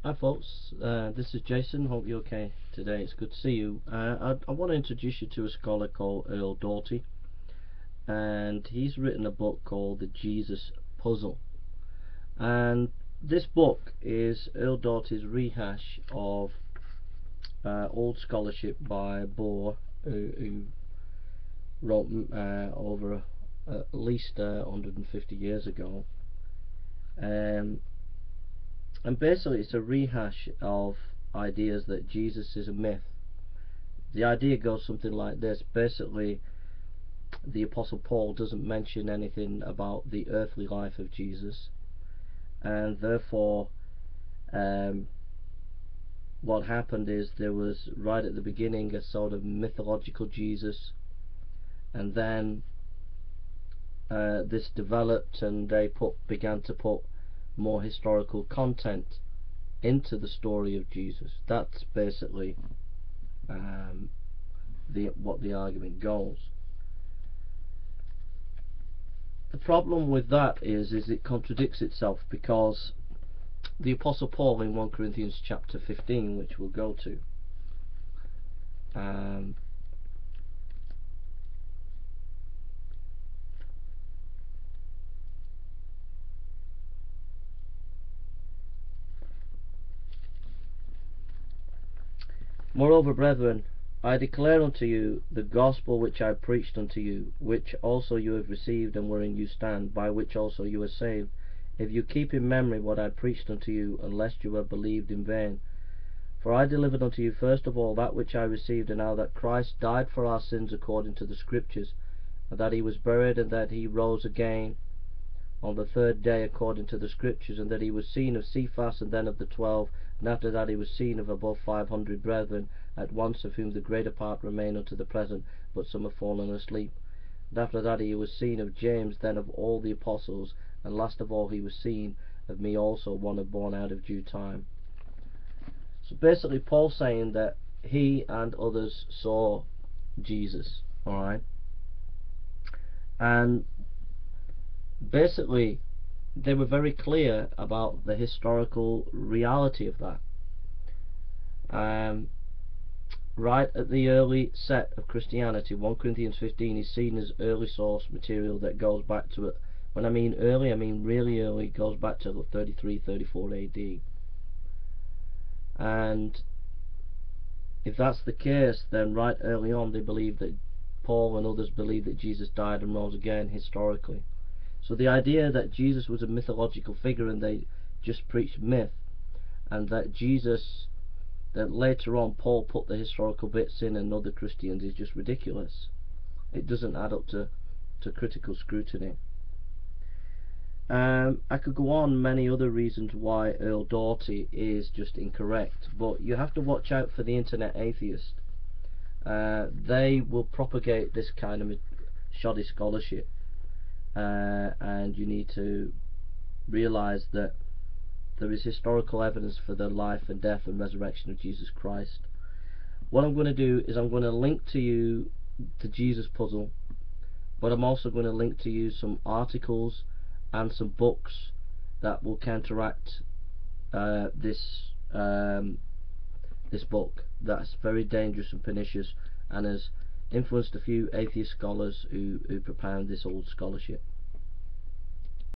Hi folks, this is Jason. Hope you're okay today. It's good to see you. I want to introduce you to a scholar called Earl Doherty, and he's written a book called The Jesus Puzzle. And this book is Earl Doherty's rehash of old scholarship by Bohr, who wrote over at least 150 years ago. And basically it's a rehash of ideas that Jesus is a myth. The idea goes something like this. Basically, the Apostle Paul doesn't mention anything about the earthly life of Jesus, and therefore what happened is there was, right at the beginning, a sort of mythological Jesus, and then this developed, and they began to put more historical content into the story of Jesus. That's basically what the argument goes. The problem with that is it contradicts itself, because the Apostle Paul in 1 Corinthians chapter 15, which we'll go to, moreover, brethren, I declare unto you the gospel which I preached unto you, which also you have received, and wherein you stand, by which also you are saved, if you keep in memory what I preached unto you, unless you have believed in vain. For I delivered unto you first of all that which I received, and how that Christ died for our sins according to the Scriptures, and that he was buried, and that he rose again on the third day according to the Scriptures, and that he was seen of Cephas, and then of the 12, and after that he was seen of above 500 brethren at once, of whom the greater part remain unto the present, but some have fallen asleep. And after that he was seen of James, then of all the apostles, and last of all he was seen of me also, one born out of due time. So basically Paul's saying that he and others saw Jesus, alright? And basically they were very clear about the historical reality of that. Right at the early set of Christianity, 1 Corinthians 15 is seen as early source material that goes back to it. When I mean early, I mean really early. It goes back to 33, 34 AD. And if that's the case, then right early on they believed that Paul and others believed that Jesus died and rose again historically. So the idea that Jesus was a mythological figure and they just preached myth, and that later on Paul put the historical bits in and other Christians, is just ridiculous. It doesn't add up to critical scrutiny. I could go on many other reasons why Earl Doherty is just incorrect, but you have to watch out for the internet atheist. They will propagate this kind of shoddy scholarship, and you need to realize that there is historical evidence for the life and death and resurrection of Jesus Christ. What I'm going to do is I'm going to link to you the Jesus Puzzle, but I'm also going to link to you some articles and some books that will counteract this book that's very dangerous and pernicious, and has influenced a few atheist scholars who propound this old scholarship.